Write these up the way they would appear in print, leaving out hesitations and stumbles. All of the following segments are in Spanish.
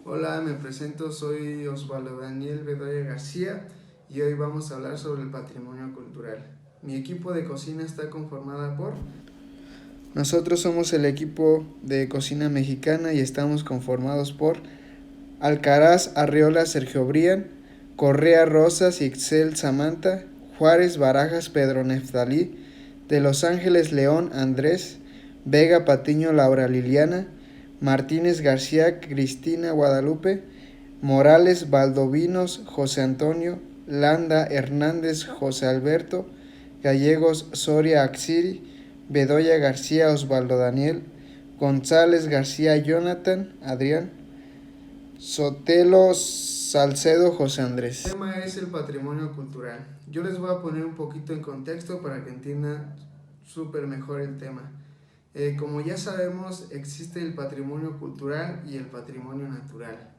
Hola, me presento, soy Osvaldo Daniel Bedoya García y hoy vamos a hablar sobre el patrimonio cultural. Mi equipo de cocina está conformada por... Nosotros somos el equipo de cocina mexicana y estamos conformados por Alcaraz Arriola Sergio Brian, Correa Rosas Ixel Samantha, Juárez Barajas Pedro Neftalí, de Los Ángeles León Andrés, Vega Patiño Laura Liliana, Martínez García Cristina Guadalupe, Morales Valdovinos José Antonio, Landa Hernández José Alberto, Gallegos Soria Axiri, Bedoya García Osvaldo Daniel, González García Jonathan Adrián, Sotelo Salcedo José Andrés. El tema es el patrimonio cultural. Yo les voy a poner un poquito en contexto para que entiendan súper mejor el tema. Como ya sabemos, existe el patrimonio cultural y el patrimonio natural.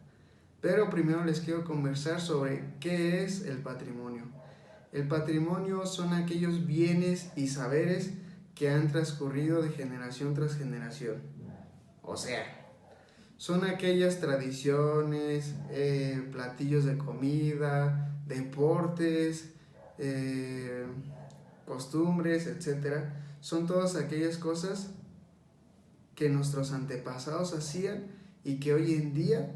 Pero primero les quiero conversar sobre qué es el patrimonio. El patrimonio son aquellos bienes y saberes que han transcurrido de generación tras generación. O sea, son aquellas tradiciones, platillos de comida, deportes, costumbres, etcétera. Son todas aquellas cosas que nuestros antepasados hacían y que hoy en día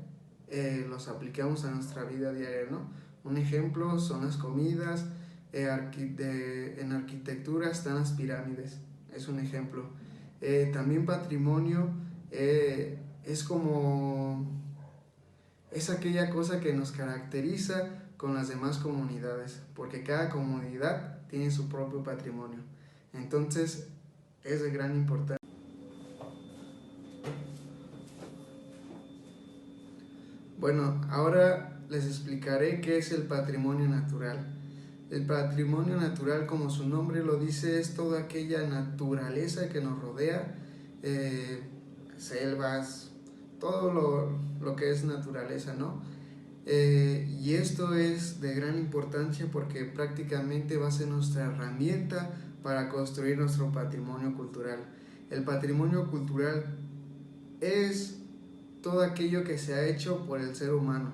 los aplicamos a nuestra vida diaria, ¿no? Un ejemplo son las comidas, en arquitectura están las pirámides, es un ejemplo. También patrimonio es como, es aquella cosa que nos caracteriza con las demás comunidades, porque cada comunidad tiene su propio patrimonio. Entonces es de gran importancia. Bueno, ahora les explicaré qué es el patrimonio natural. El patrimonio natural, como su nombre lo dice, es toda aquella naturaleza que nos rodea, eh, selvas, todo lo que es naturaleza, ¿no? Y esto es de gran importancia porque prácticamente va a ser nuestra herramienta para construir nuestro patrimonio cultural. El patrimonio cultural es todo aquello que se ha hecho por el ser humano,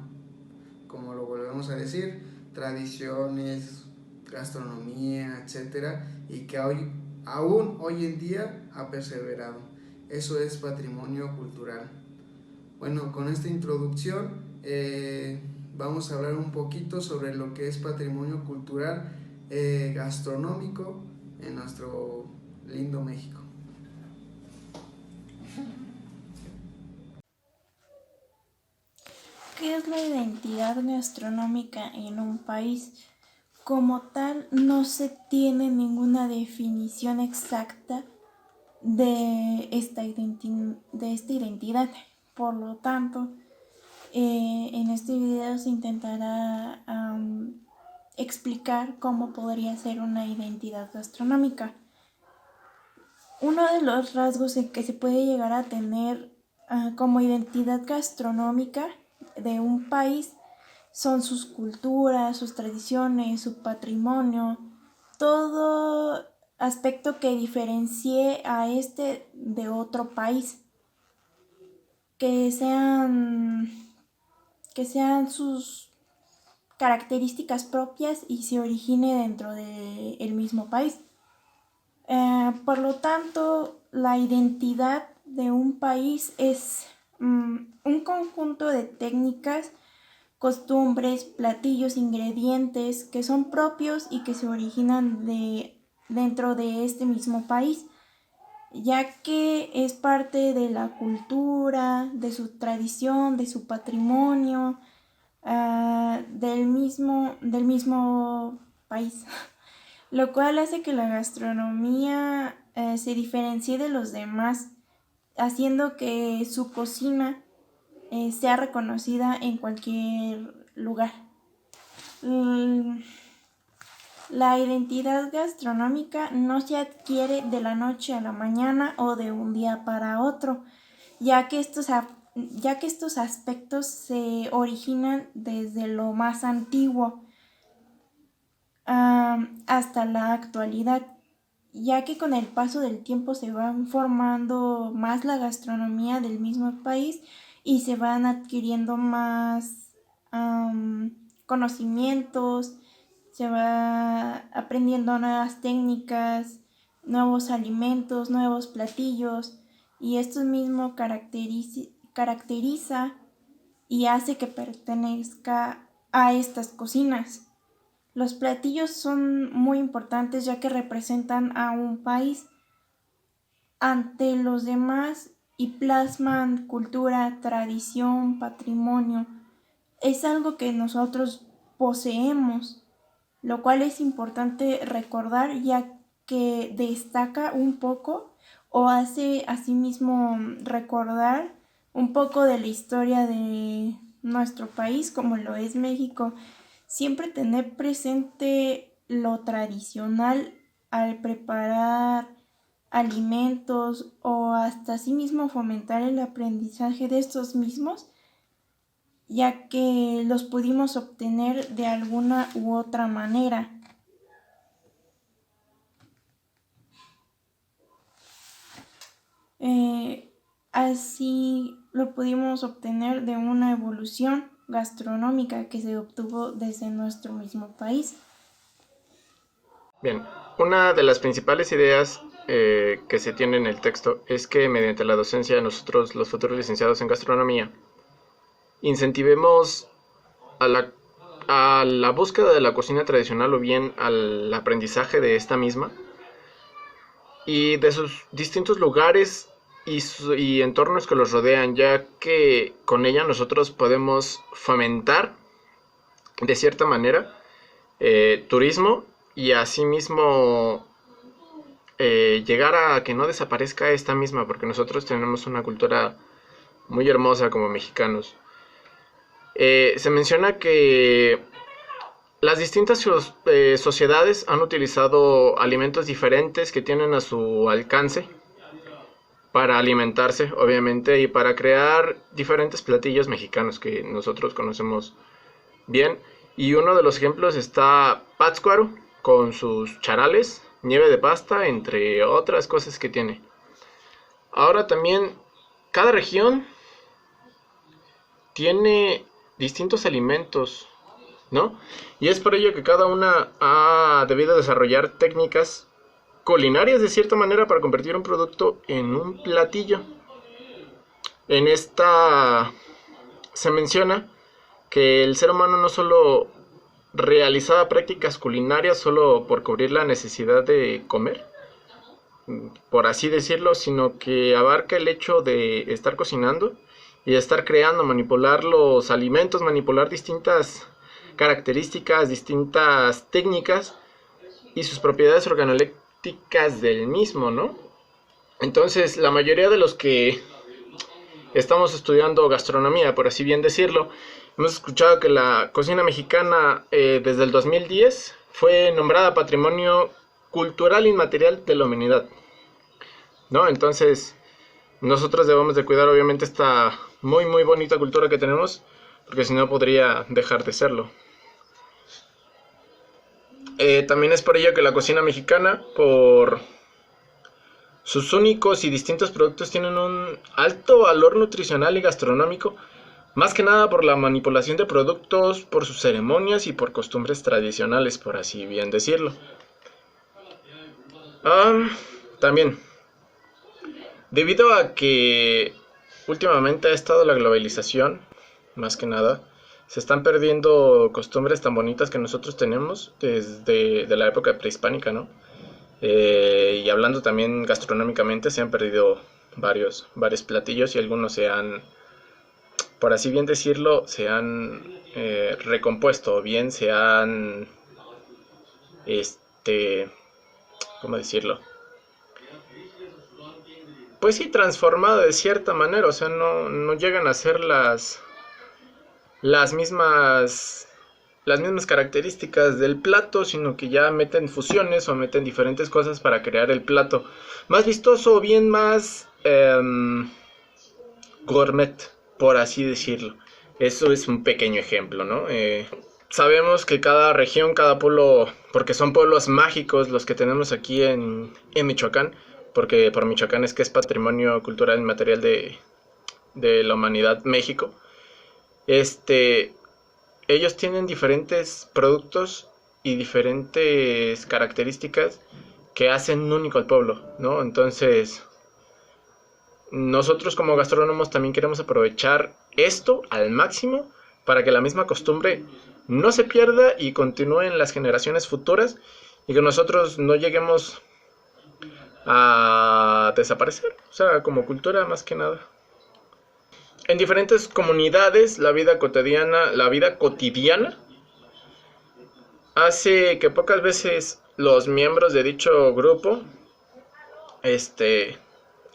como lo volvemos a decir, tradiciones, gastronomía, etcétera, y que aún hoy en día ha perseverado. Eso es patrimonio cultural. Bueno, con esta introducción vamos a hablar un poquito sobre lo que es patrimonio cultural gastronómico en nuestro lindo México. ¿Qué es la identidad gastronómica en un país? Como tal, no se tiene ninguna definición exacta de esta identidad. Por lo tanto, en este video se intentará explicar cómo podría ser una identidad gastronómica. Uno de los rasgos en que se puede llegar a tener como identidad gastronómica de un país son sus culturas, sus tradiciones, su patrimonio, todo aspecto que diferencie a este de otro país, que sean sus características propias y se origine dentro del mismo país. Por lo tanto, la identidad de un país es un conjunto de técnicas, costumbres, platillos, ingredientes que son propios y que se originan dentro de este mismo país, ya que es parte de la cultura, de su tradición, de su patrimonio, del mismo país. Lo cual hace que la gastronomía se diferencie de los demás, haciendo que su cocina sea reconocida en cualquier lugar. La identidad gastronómica no se adquiere de la noche a la mañana o de un día para otro, ya que estos aspectos se originan desde lo más antiguo hasta la actualidad, ya que con el paso del tiempo se va formando más la gastronomía del mismo país y se van adquiriendo más conocimientos, se va aprendiendo nuevas técnicas, nuevos alimentos, nuevos platillos, y esto mismo caracteriza y hace que pertenezca a estas cocinas. Los platillos son muy importantes ya que representan a un país ante los demás y plasman cultura, tradición, patrimonio. Es algo que nosotros poseemos, lo cual es importante recordar ya que destaca un poco o hace asimismo recordar un poco de la historia de nuestro país, como lo es México. Siempre tener presente lo tradicional al preparar alimentos o hasta asimismo fomentar el aprendizaje de estos mismos, ya que los pudimos obtener de alguna u otra manera. Así lo pudimos obtener de una evolución gastronómica que se obtuvo desde nuestro mismo país. Bien, una de las principales ideas que se tiene en el texto es que mediante la docencia de nosotros, los futuros licenciados en gastronomía, incentivemos a la búsqueda de la cocina tradicional o bien al aprendizaje de esta misma y de sus distintos lugares y entornos que los rodean, ya que con ella nosotros podemos fomentar de cierta manera turismo y asimismo llegar a que no desaparezca esta misma, porque nosotros tenemos una cultura muy hermosa como mexicanos. Se menciona que las distintas sociedades han utilizado alimentos diferentes que tienen a su alcance para alimentarse, obviamente, y para crear diferentes platillos mexicanos que nosotros conocemos bien. Y uno de los ejemplos está Pátzcuaro, con sus charales, nieve de pasta, entre otras cosas que tiene. Ahora también, cada región tiene distintos alimentos, ¿no? Y es por ello que cada una ha debido desarrollar técnicas culinarias de cierta manera para convertir un producto en un platillo. En esta se menciona que el ser humano no solo realizaba prácticas culinarias solo por cubrir la necesidad de comer, por así decirlo, sino que abarca el hecho de estar cocinando y de estar creando, manipular los alimentos, manipular distintas características, distintas técnicas y sus propiedades organolépticas del mismo, ¿no? Entonces, la mayoría de los que estamos estudiando gastronomía, por así bien decirlo, hemos escuchado que la cocina mexicana desde el 2010 fue nombrada Patrimonio Cultural Inmaterial de la Humanidad, ¿no? Entonces, nosotros debemos de cuidar obviamente esta muy muy bonita cultura que tenemos, porque si no podría dejar de serlo. También es por ello que la cocina mexicana, por sus únicos y distintos productos, tienen un alto valor nutricional y gastronómico, más que nada por la manipulación de productos, por sus ceremonias y por costumbres tradicionales, por así bien decirlo. También, debido a que últimamente ha estado la globalización, más que nada, se están perdiendo costumbres tan bonitas que nosotros tenemos desde la época prehispánica, ¿no? Y hablando también gastronómicamente, se han perdido varios platillos y algunos se han, por así bien decirlo, se han recompuesto, o bien se han, ¿cómo decirlo? Pues sí, transformado de cierta manera, o sea, no llegan a ser las mismas características del plato, sino que ya meten fusiones o meten diferentes cosas para crear el plato más vistoso o bien más gourmet, por así decirlo. Eso es un pequeño ejemplo, ¿no? Sabemos que cada región, cada pueblo, porque son pueblos mágicos los que tenemos aquí en Michoacán, porque por Michoacán es que es patrimonio cultural inmaterial de de la humanidad, México, ellos tienen diferentes productos y diferentes características que hacen único al pueblo, ¿no? Entonces, nosotros como gastrónomos también queremos aprovechar esto al máximo para que la misma costumbre no se pierda y continúe en las generaciones futuras y que nosotros no lleguemos a desaparecer, o sea, como cultura más que nada. En diferentes comunidades, la vida cotidiana hace que pocas veces los miembros de dicho grupo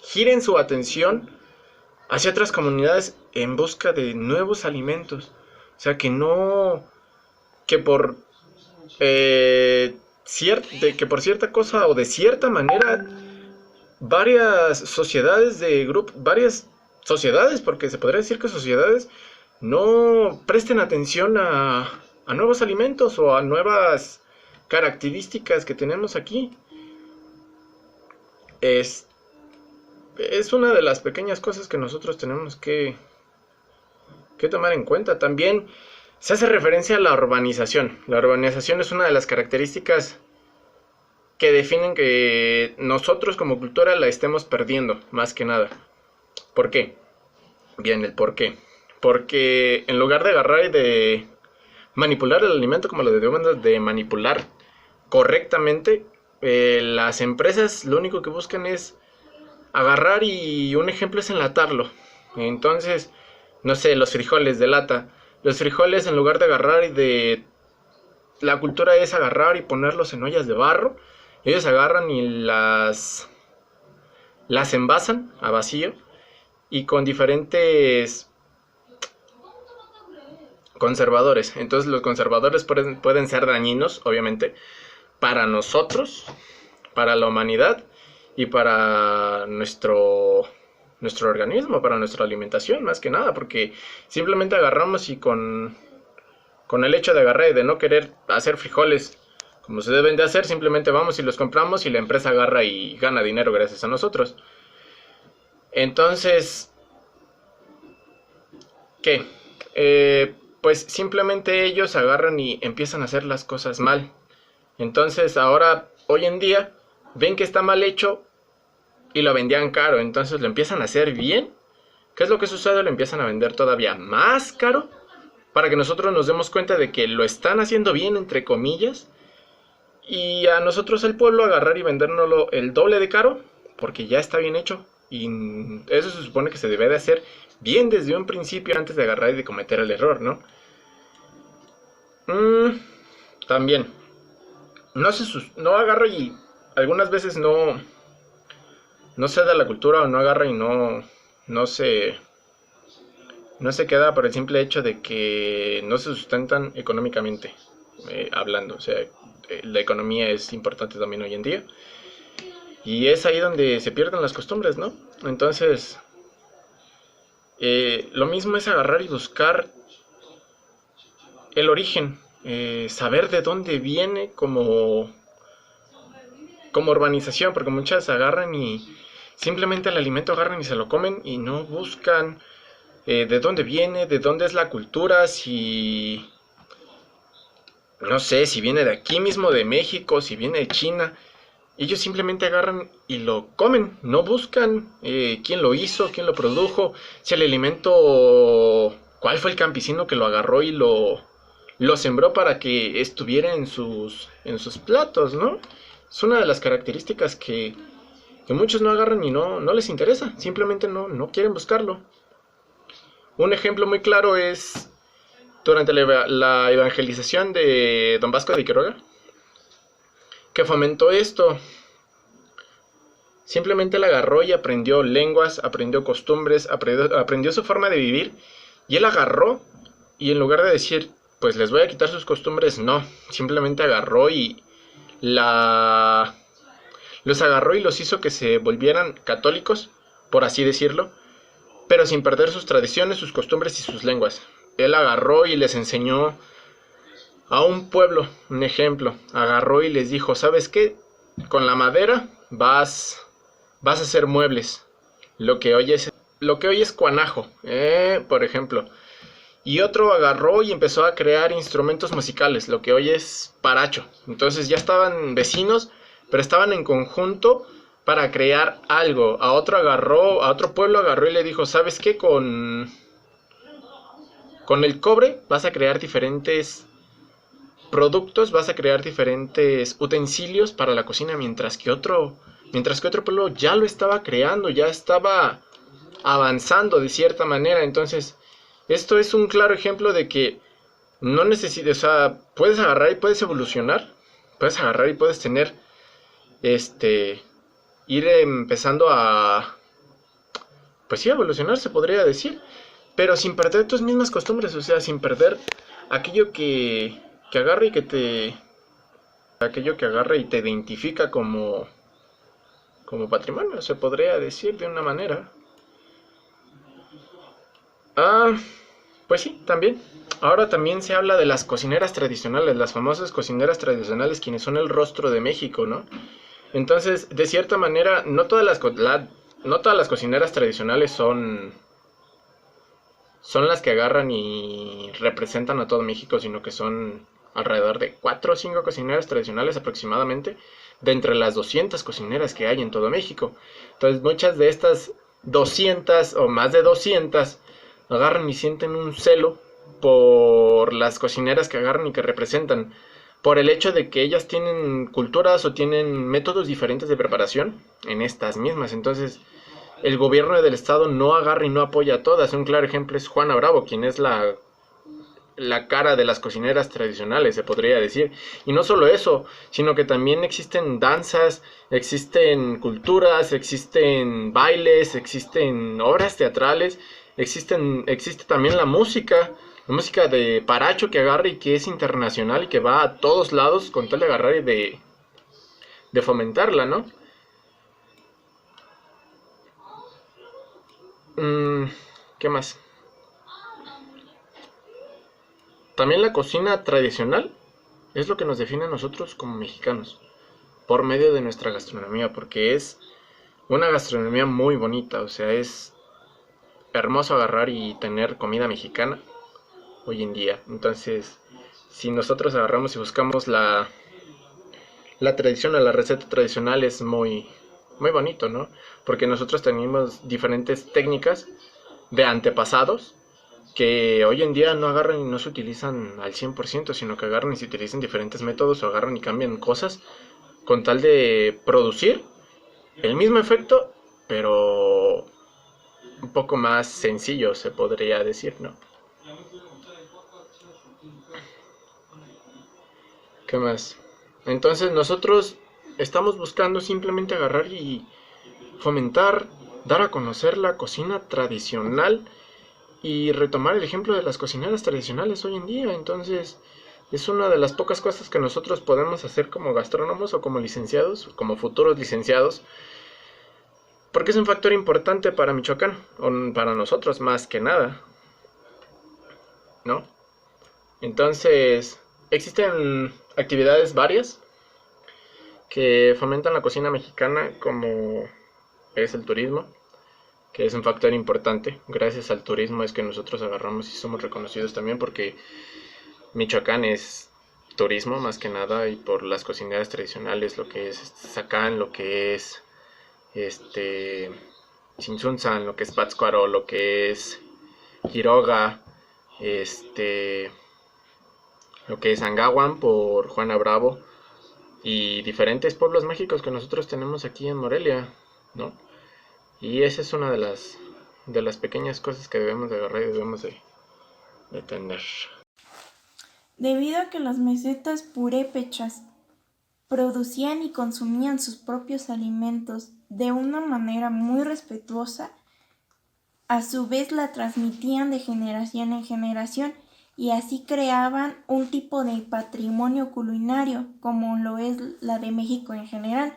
giren su atención hacia otras comunidades en busca de nuevos alimentos. O sea, que por cierta cosa o de cierta manera varias sociedades, porque se podría decir que sociedades no presten atención a nuevos alimentos o a nuevas características que tenemos aquí. Es una de las pequeñas cosas que nosotros tenemos que tomar en cuenta. También se hace referencia a la urbanización. La urbanización es una de las características que definen que nosotros como cultura la estemos perdiendo, más que nada. ¿Por qué? Bien, el por qué. Porque en lugar de agarrar y de manipular el alimento como lo debemos de manipular correctamente, las empresas lo único que buscan es agarrar y un ejemplo es enlatarlo. Entonces, no sé, los frijoles de lata. Los frijoles, en lugar de agarrar y de... La cultura es agarrar y ponerlos en ollas de barro. Ellos agarran y las envasan a vacío y con diferentes conservadores. Entonces los conservadores pueden ser dañinos, obviamente, para nosotros, para la humanidad y para nuestro organismo, para nuestra alimentación, más que nada, porque simplemente agarramos y con el hecho de agarrar y de no querer hacer frijoles como se deben de hacer, simplemente vamos y los compramos y la empresa agarra y gana dinero gracias a nosotros. Entonces, ¿qué? Pues simplemente ellos agarran y empiezan a hacer las cosas mal. Entonces ahora, hoy en día, ven que está mal hecho y lo vendían caro. Entonces lo empiezan a hacer bien. ¿Qué es lo que sucede? Lo empiezan a vender todavía más caro para que nosotros nos demos cuenta de que lo están haciendo bien, entre comillas. Y a nosotros, el pueblo, agarrar y vendérnoslo el doble de caro porque ya está bien hecho. Y eso se supone que se debe de hacer bien desde un principio antes de agarrar y de cometer el error, ¿no? También no agarra y algunas veces no se da la cultura o no agarra y no se queda por el simple hecho de que no se sustentan económicamente hablando. O sea, la economía es importante también hoy en día y es ahí donde se pierden las costumbres, ¿no? Entonces lo mismo es agarrar y buscar el origen, saber de dónde viene como urbanización, porque muchas agarran y simplemente el alimento agarran y se lo comen y no buscan de dónde viene, de dónde es la cultura, si no sé, si viene de aquí mismo de México, si viene de China. Ellos simplemente agarran y lo comen, no buscan quién lo hizo, quién lo produjo, si el alimento, cuál fue el campesino que lo agarró y lo sembró para que estuviera en sus platos, ¿no? Es una de las características que muchos no agarran y no les interesa, simplemente no quieren buscarlo. Un ejemplo muy claro es durante la evangelización de Don Vasco de Quiroga, que fomentó esto. Simplemente él agarró y aprendió lenguas, aprendió costumbres, aprendió su forma de vivir, y él agarró y en lugar de decir, pues les voy a quitar sus costumbres, no, simplemente agarró y los agarró y los hizo que se volvieran católicos, por así decirlo, pero sin perder sus tradiciones, sus costumbres y sus lenguas. Él agarró y les enseñó a un pueblo, un ejemplo, agarró y les dijo, ¿sabes qué? Con la madera vas a hacer muebles. Lo que hoy es lo que hoy es Cuanajo, por ejemplo. Y otro agarró y empezó a crear instrumentos musicales, lo que hoy es Paracho. Entonces ya estaban vecinos, pero estaban en conjunto para crear algo. A otro pueblo agarró y le dijo, ¿sabes qué? Con el cobre vas a crear diferentes productos, vas a crear diferentes utensilios para la cocina, mientras que otro pueblo ya lo estaba creando, ya estaba avanzando de cierta manera. Entonces, esto es un claro ejemplo de que no necesitas, o sea, puedes agarrar y puedes evolucionar, puedes agarrar y puedes tener, ir empezando a, pues sí, a evolucionar, se podría decir, pero sin perder tus mismas costumbres, o sea, sin perder aquello que agarra y aquello que agarra y te identifica como patrimonio, se podría decir de una manera. Pues sí, también. Ahora también se habla de las cocineras tradicionales, las famosas cocineras tradicionales, quienes son el rostro de México, ¿no? Entonces, de cierta manera, no todas las cocineras tradicionales son las que agarran y representan a todo México, sino que son alrededor de 4 o 5 cocineras tradicionales aproximadamente, de entre las 200 cocineras que hay en todo México. Entonces, muchas de estas 200 o más de 200 agarran y sienten un celo por las cocineras que agarran y que representan, por el hecho de que ellas tienen culturas o tienen métodos diferentes de preparación en estas mismas. Entonces, el gobierno del estado no agarra y no apoya a todas. Un claro ejemplo es Juana Bravo, quien es la cara de las cocineras tradicionales, se podría decir. Y no solo eso, sino que también existen danzas, existen culturas, existen bailes, existen obras teatrales, existe también la música de Paracho que agarra y que es internacional y que va a todos lados con tal de agarrar y de fomentarla, ¿no? ¿Qué más? También la cocina tradicional es lo que nos define a nosotros como mexicanos, por medio de nuestra gastronomía, porque es una gastronomía muy bonita, o sea, es hermoso agarrar y tener comida mexicana hoy en día. Entonces, si nosotros agarramos y buscamos la tradición o la receta tradicional, es muy, muy bonito, ¿no? Porque nosotros tenemos diferentes técnicas de antepasados que hoy en día no agarran y no se utilizan al 100%, sino que agarran y se utilizan diferentes métodos o agarran y cambian cosas con tal de producir el mismo efecto, pero un poco más sencillo, se podría decir, ¿no? ¿Qué más? Entonces nosotros estamos buscando simplemente agarrar y fomentar, dar a conocer la cocina tradicional y retomar el ejemplo de las cocineras tradicionales hoy en día. Entonces, es una de las pocas cosas que nosotros podemos hacer como gastrónomos o como licenciados, como futuros licenciados, porque es un factor importante para Michoacán, o para nosotros más que nada, ¿no? Entonces, existen actividades varias que fomentan la cocina mexicana, como es el turismo, que es un factor importante. Gracias al turismo es que nosotros agarramos y somos reconocidos también, porque Michoacán es turismo más que nada, y por las cocineras tradicionales, lo que es Zacán, lo que es Chinchunzan, lo que es Pátzcuaro, lo que es Quiroga, lo que es Angahuan por Juana Bravo, y diferentes pueblos mágicos que nosotros tenemos aquí en Morelia, ¿no? Y esa es una de las pequeñas cosas que debemos de agarrar y debemos de tener. Debido a que las mesetas purépechas producían y consumían sus propios alimentos de una manera muy respetuosa, a su vez la transmitían de generación en generación y así creaban un tipo de patrimonio culinario como lo es la de México en general.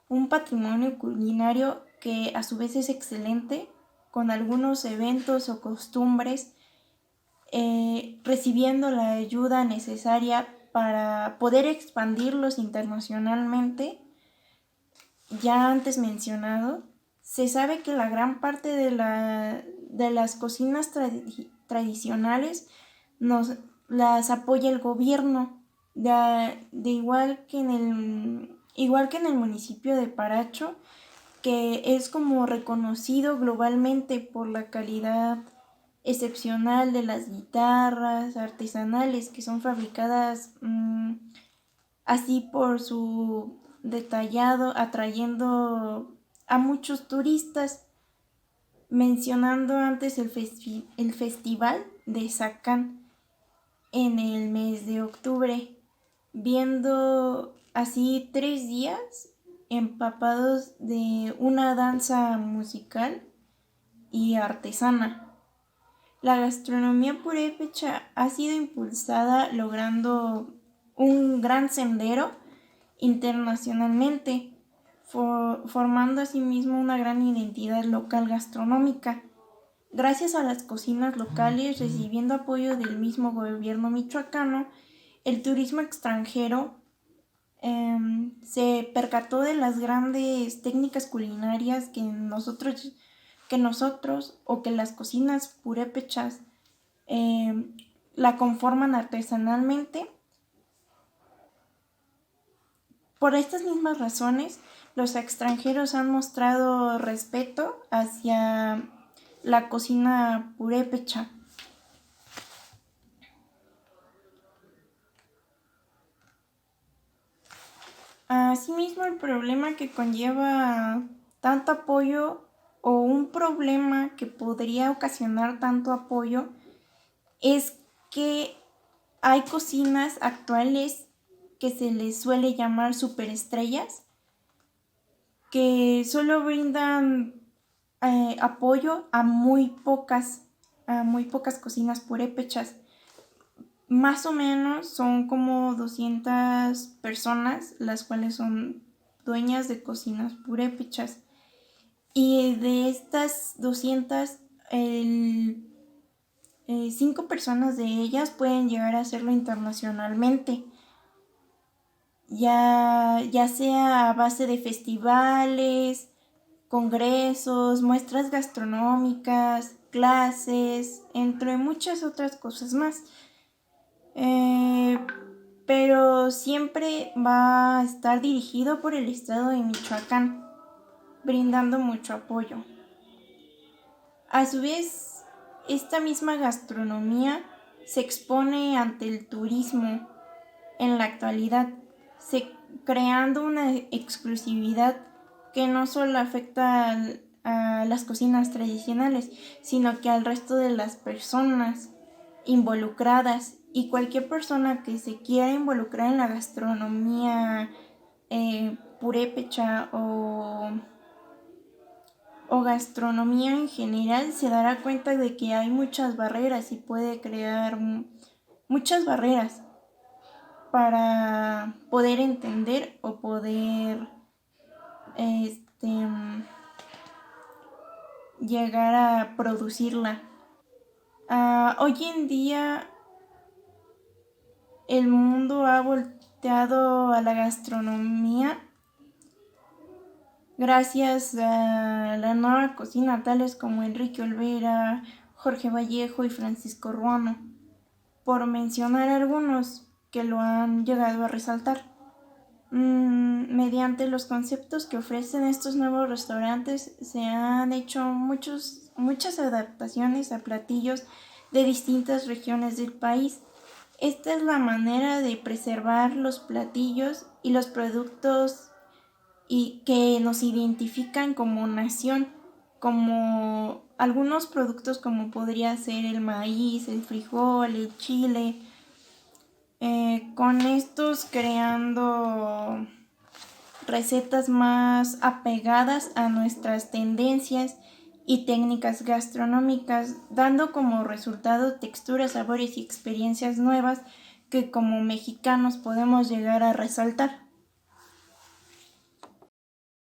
Un patrimonio culinario que a su vez es excelente, con algunos eventos o costumbres, recibiendo la ayuda necesaria para poder expandirlos internacionalmente. Ya antes mencionado, Se sabe que la gran parte de las cocinas tradicionales las apoya el gobierno, igual que en el municipio de Paracho, que es como reconocido globalmente por la calidad excepcional de las guitarras artesanales que son fabricadas así por su detallado, atrayendo a muchos turistas, mencionando antes el festival de Sacán en el mes de octubre, viendo así 3 días empapados de una danza musical y artesana. La gastronomía purépecha ha sido impulsada logrando un gran sendero internacionalmente, formando asimismo una gran identidad local gastronómica. Gracias a las cocinas locales recibiendo apoyo del mismo gobierno michoacano, el turismo extranjero se percató de las grandes técnicas culinarias que nosotros o que las cocinas purépechas la conforman artesanalmente. Por estas mismas razones, los extranjeros han mostrado respeto hacia la cocina purépecha. Asimismo, el problema que conlleva tanto apoyo o un problema que podría ocasionar tanto apoyo es que hay cocinas actuales que se les suele llamar superestrellas, que solo brindan apoyo a muy pocas cocinas purépechas. Más o menos son como 200 personas las cuales son dueñas de cocinas purépechas. Y de estas 200, 5 personas de ellas pueden llegar a hacerlo internacionalmente. Ya sea a base de festivales, congresos, muestras gastronómicas, clases, entre muchas otras cosas más. Pero siempre va a estar dirigido por el estado de Michoacán, brindando mucho apoyo. A su vez, esta misma gastronomía se expone ante el turismo en la actualidad, creando una exclusividad que no solo afecta a las cocinas tradicionales, sino que al resto de las personas involucradas, y cualquier persona que se quiera involucrar en la gastronomía purépecha o gastronomía en general se dará cuenta de que hay muchas barreras y puede crear muchas barreras para poder entender o poder llegar a producirla. Hoy en día el mundo ha volteado a la gastronomía gracias a la nueva cocina, tales como Enrique Olvera, Jorge Vallejo y Francisco Ruano, por mencionar algunos que lo han llegado a resaltar. Mediante los conceptos que ofrecen estos nuevos restaurantes se han hecho muchas adaptaciones a platillos de distintas regiones del país. Esta es la manera de preservar los platillos y los productos y que nos identifican como nación, como algunos productos como podría ser el maíz, el frijol, el chile, con estos creando recetas más apegadas a nuestras tendencias y técnicas gastronómicas, dando como resultado texturas, sabores y experiencias nuevas que como mexicanos podemos llegar a resaltar.